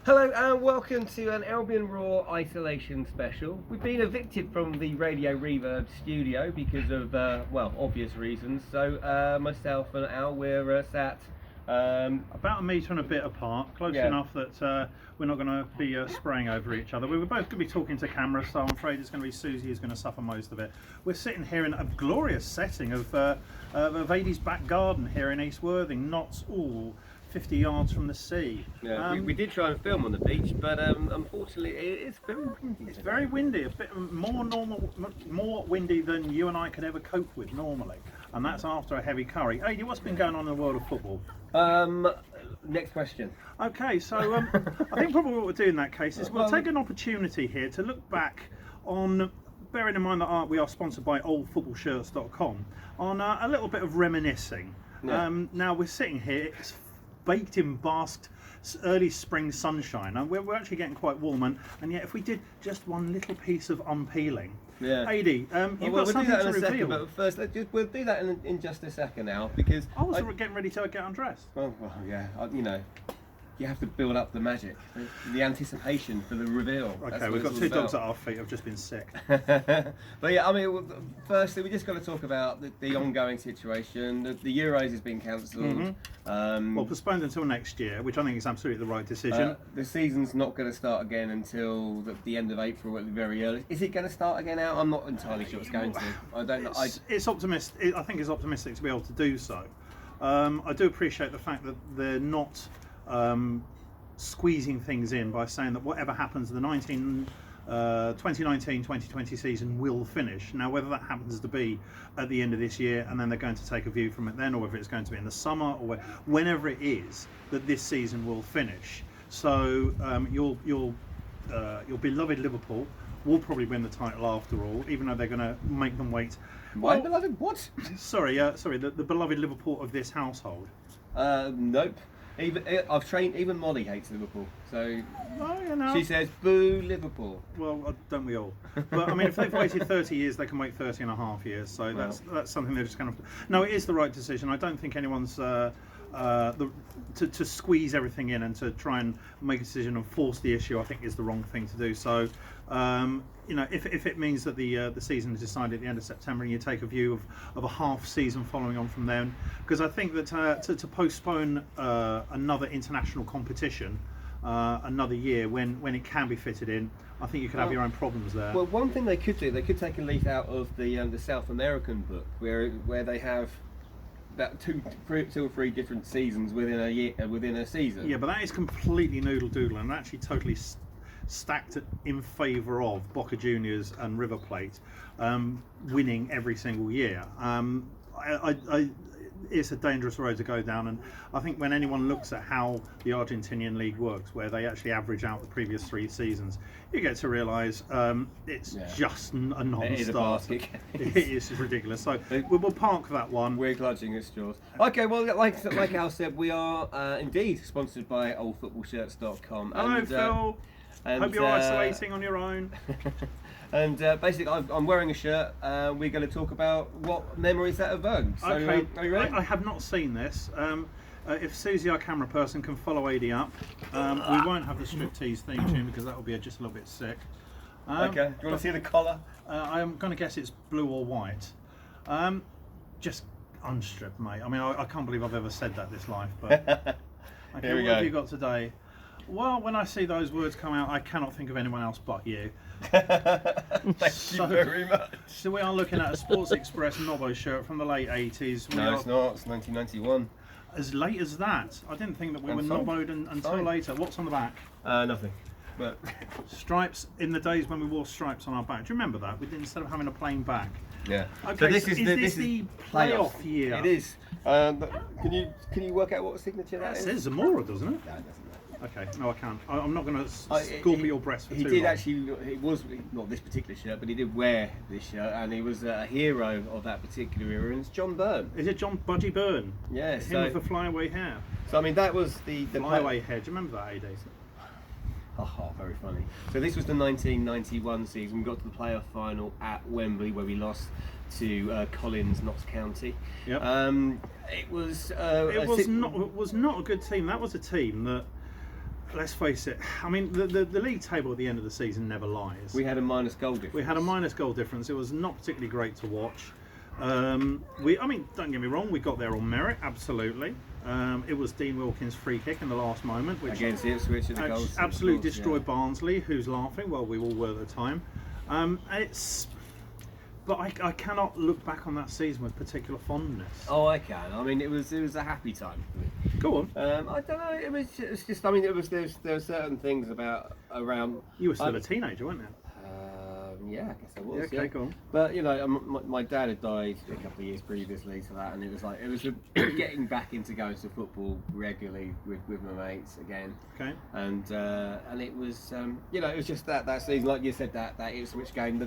Hello and welcome to an Albion Raw isolation special. We've been evicted from the Radio Reverb studio because of, obvious reasons. So myself and Al, we're sat about a metre and a bit apart, close enough that we're not going to be spraying over each other. We were both going to be talking to camera, so I'm afraid it's going to be Susie who's going to suffer most of it. We're sitting here in a glorious setting of Adie's back garden here in East Worthing, not all 50 yards from the sea. Yeah, we did try and film on the beach, but unfortunately it's very windy. It's very windy, a bit more windy than you and I could ever cope with normally, and that's after a heavy curry. Adie, what's been going on in the world of football? Next question. Okay, so I think probably what we'll do in that case is we'll take an opportunity here to look back on, bearing in mind that we are sponsored by oldfootballshirts.com, on a little bit of reminiscing. Yeah. Now we're sitting here, it's baked in basked early spring sunshine, and we're actually getting quite warm, and yet if we did just one little piece of unpeeling. Yeah. Adie, you've got something to reveal. Second, but first, we'll do that in just a second now, because I was getting ready to get undressed. Well, yeah, you have to build up the magic, the anticipation for the reveal. Okay, we've got two dogs at our feet who've just been sick. But yeah, I mean, firstly, we just got to talk about the ongoing situation. The Euros has been cancelled. Well, postponed until next year, which I think is absolutely the right decision. The season's not going to start again until the end of April at the very earliest. Is it going to start again now? I'm not entirely sure it's going to. I don't know. It's optimistic. I think it's optimistic to be able to do so. I do appreciate the fact that they're not squeezing things in by saying that whatever happens, the 2019-2020 season will finish. Now, whether that happens to be at the end of this year and then they're going to take a view from it then, or whether it's going to be in the summer, or whenever it is that this season will finish. So your beloved Liverpool will probably win the title after all, even though they're going to make them wait. My beloved what? Sorry, the beloved Liverpool of this household. Nope. Even Molly hates Liverpool, so Oh, she says, boo Liverpool. Well, don't we all? But I mean, if they've waited 30 years, they can wait 30 and a half years. So that's something they're just kind of. No, it is the right decision. I don't think anyone's to squeeze everything in and to try and make a decision and force the issue, I think is the wrong thing to do. So, if it means that the season is decided at the end of September and you take a view of a half season following on from then, because I think that to postpone another international competition another year when it can be fitted in, I think you could have your own problems there. Well, one thing they could do, they could take a leaf out of the South American book, where they have about two or three different seasons within a season. Yeah, but that is completely noodle doodle and actually totally stacked in favour of Boca Juniors and River Plate winning every single year. It's a dangerous road to go down, and I think when anyone looks at how the Argentinian league works, where they actually average out the previous 3 seasons, you get to realise it's just a non-starter. It is ridiculous. So we'll park that one. We're clutching at straws. Okay, well, like Al said, we are indeed sponsored by oldfootballshirts.com. Hello, Phil. Hope you're isolating on your own. And basically, I'm wearing a shirt. We're going to talk about what memories that evoked. So, okay, are you ready? I have not seen this. If Susie, our camera person, can follow Adie up, we won't have the striptease theme tune because that will be just a little bit sick. Okay, do you want to see the collar? I'm going to guess it's blue or white. Just unstrip, mate. I mean, I can't believe I've ever said that this life. But okay, Here we what go. have you got today? Well, when I see those words come out, I cannot think of anyone else but you. Thank you very much. So we are looking at a Sports Express Nobbo shirt from the late 80s. No, it's not. It's 1991. As late as that? I didn't think that we were Nobboed until later. What's on the back? Nothing. But stripes in the days when we wore stripes on our back. Do you remember that? We did, instead of having a plain back. Yeah. Okay, so this is is the playoff year? It is. Can you work out what signature that is? It says Zamora, doesn't it? No, it doesn't. Okay, no, I can't. I'm not going to scorp at your breast for too long. He did actually. It was not this particular shirt, but he did wear this shirt, and he was a hero of that particular era. And it's John Byrne. Is it John Budgie Byrne? Yes. Him with the flyaway hair. So I mean, that was the flyaway hair. Do you remember that, AD? Oh, very funny. So this was the 1991 season. We got to the playoff final at Wembley, where we lost to Collins, Notts County. Yep. It was not a good team. That was a team that let's face it. I mean, the league table at the end of the season never lies. We had a minus goal difference. We had a minus goal difference. It was not particularly great to watch. I mean, don't get me wrong. We got there on merit, absolutely. It was Dean Wilkins' free kick in the last moment, which against Ipswich at the goal. Absolutely destroyed Barnsley, who's laughing. Well, we all were at the time. But I cannot look back on that season with particular fondness. Oh, I can. I mean, it was a happy time for me. Go on. I don't know. It's just. I mean, there were certain things around. You were still a teenager, weren't you? Yeah, I guess I was. Yeah, okay, go on. But you know, my dad had died a couple of years previously to that, and it was getting back into going to football regularly with my mates again. Okay. And it was it was just that season, like you said, that Ipswich game, the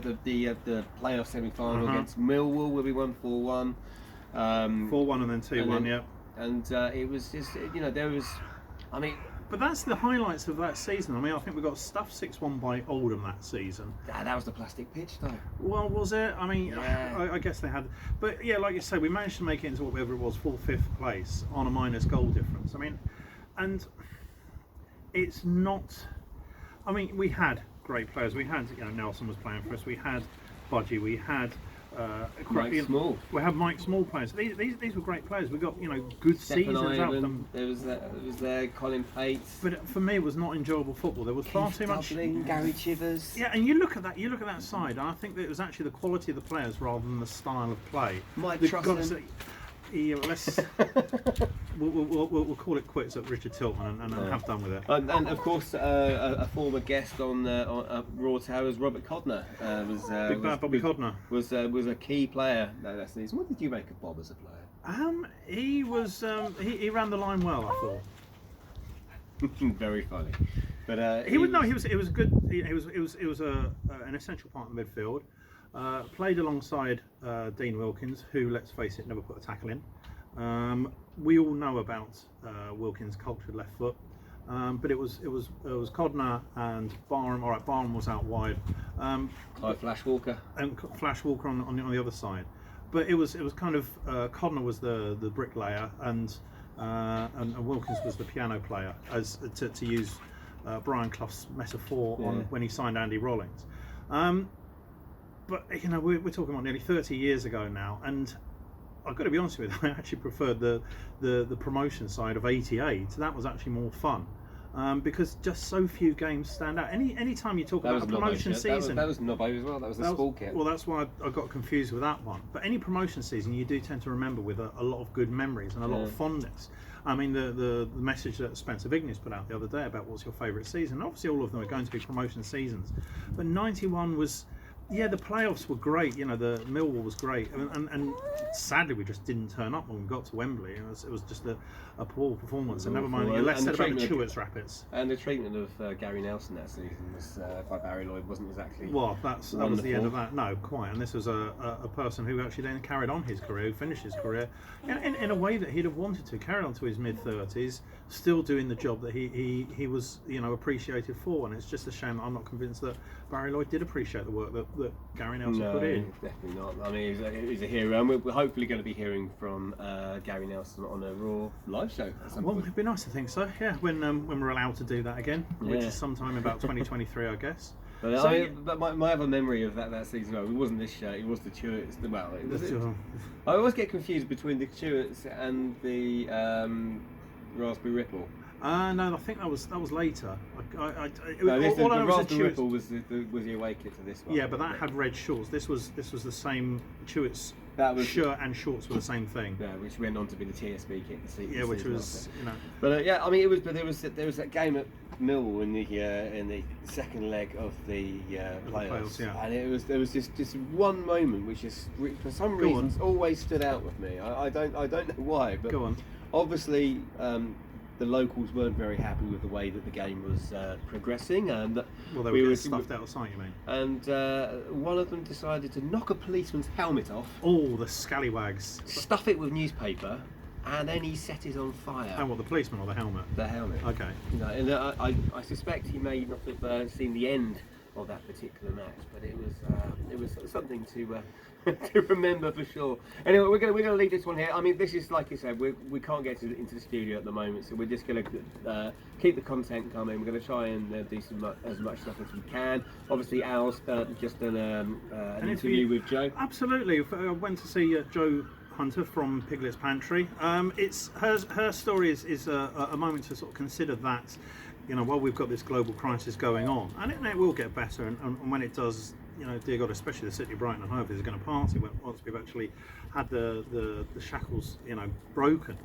playoff semi-final against Millwall where we won 4-1. 4-1 and then 2-1. Yeah. And it was just there was, I mean. But that's the highlights of that season. I mean, I think we got stuffed 6-1 by Oldham that season. That was the plastic pitch, though. Well, was it? I mean, yeah. I guess they had. But yeah, like you say, we managed to make it into whatever it was, 4th, 5th place on a minus goal difference. I mean, and it's not. I mean, we had great players. We had, Nelson was playing for us. We had Budgie. We had. Mike Small. We have Mike Small players. These were great players. We got good seasons out of them. There was Colin Pates. But for me, it was not enjoyable football. There was far too much. Gary Chivers. Yeah, and you look at that side, and I think that it was actually the quality of the players rather than the style of play. Mike Trusson. Yeah, let's we'll call it quits at Richard Tiltman and have done with it. And of course, a former guest on Raw Towers, Robert Codner, Big bad Bobby Codner was a key player that season. What did you make of Bob as a player? He was he ran the line well, I thought. Very funny, but he was good. It was an essential part of the midfield. Played alongside Dean Wilkins, who, let's face it, never put a tackle in. We all know about Wilkins' cultured left foot, but it was Codner and Barham. All right, Barham was out wide. Flash Walker and Flash Walker on the other side. But it was kind of Codner was the bricklayer and Wilkins was the piano player, as to use Brian Clough's metaphor on when he signed Andy Rollins. But we're talking about nearly 30 years ago now, and I've got to be honest with you, I actually preferred the promotion side of '88. That was actually more fun, because just so few games stand out. Any time you talk about a promotion season, that was Nobbo as well. That was the school kit. Well, that's why I got confused with that one. But any promotion season, you do tend to remember with a lot of good memories and a lot of fondness. I mean, the message that Spencer Vignes put out the other day about what's your favourite season. Obviously, all of them are going to be promotion seasons, but '91 was. Yeah, the playoffs were great. The Millwall was great, and sadly we just didn't turn up when we got to Wembley. It was just a poor performance. And never mind, less said about the Chewits Rapids. And the treatment of Gary Nelson that season was by Barry Lloyd wasn't exactly. Well, that was the end of that. No, quite. And this was a person who actually then carried on his career, who finished his career in a way that he'd have wanted to, carry on to his mid-30s, still doing the job that he was appreciated for. And it's just a shame that I'm not convinced that Barry Lloyd did appreciate the work that Gary Nelson put in. Definitely not. I mean, he's a hero, and we're hopefully going to be hearing from Gary Nelson on a Raw live show at some point. It'd be nice to think so. Yeah, when we're allowed to do that again, which is sometime about 2023, I guess. But, but my other memory of that season, it wasn't this show. It was the Chewits. I always get confused between the Chewits and the Raspberry Ripple. No, I think that was later. The Raspberry Ripple was the away kit to this one. Yeah, but that had red shorts. This was the same Chewits shirt and shorts were the same thing. Yeah, which went on to be the TSB kit. Which was But I mean, there was that game at Millwall in the second leg of the playoffs, and there was just one moment which for some reason always stood out with me. I don't know why, but obviously. The locals weren't very happy with the way that the game was progressing, and they were stuffed out of sight, you mean? And one of them decided to knock a policeman's helmet off. Oh, the scallywags! Stuff it with newspaper, and then he set it on fire. And what, the policeman or the helmet? The helmet. Okay. And I suspect he may not have seen the end of that particular match. But it was something to to remember for sure. Anyway, we're gonna leave this one here. I mean, this is, like you said, we can't get into the studio at the moment, so we're just gonna keep the content coming. We're gonna try and do as much stuff as we can. Obviously, Al's just done an interview with Joe. Absolutely, I went to see Joe Hunter from Piglet's Pantry. It's her story is a moment to sort of consider that, you know, while we've got this global crisis going on, and it will get better, and when it does, you know, dear God, especially the city of Brighton and Hove is going to party once we've actually had the shackles, you know, broken.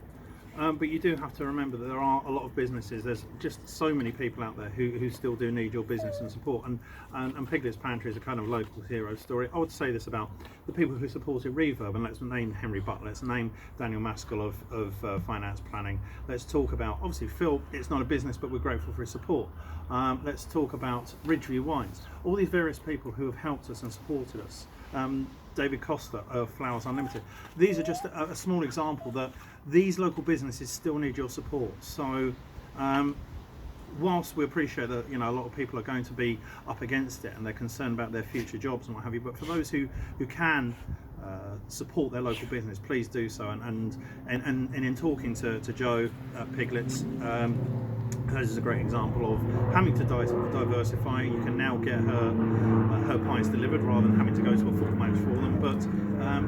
But you do have to remember that there are a lot of businesses. There's just so many people out there who still do need your business and support. And Piglet's Pantry is a kind of local hero story. I would say this about the people who supported Reverb, and let's name Henry Butler, let's name Daniel Maskell of Finance Planning. Let's talk about, obviously Phil, it's not a business, but we're grateful for his support. Let's talk about Ridgeview Wines. All these various people who have helped us and supported us. David Costa of Flowers Unlimited. These are just a small example that these local businesses still need your support. So whilst we appreciate that, you know, a lot of people are going to be up against it and they're concerned about their future jobs and what have you, but for those who can support their local business, please do so. And in talking to Joe at Piglets, hers is a great example of having to diversify. You can now get her pies delivered rather than having to go to a football match for them. But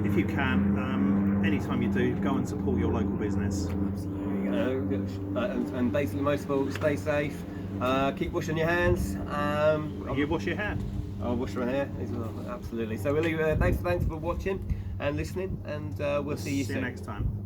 if you can, anytime you do, go and support your local business. Absolutely. And basically, most of all, stay safe. Keep washing your hands. You wash your hair. I'll wash my hair as well. Absolutely. So we'll leave. Thanks for watching and listening, and we'll see you soon. Next time.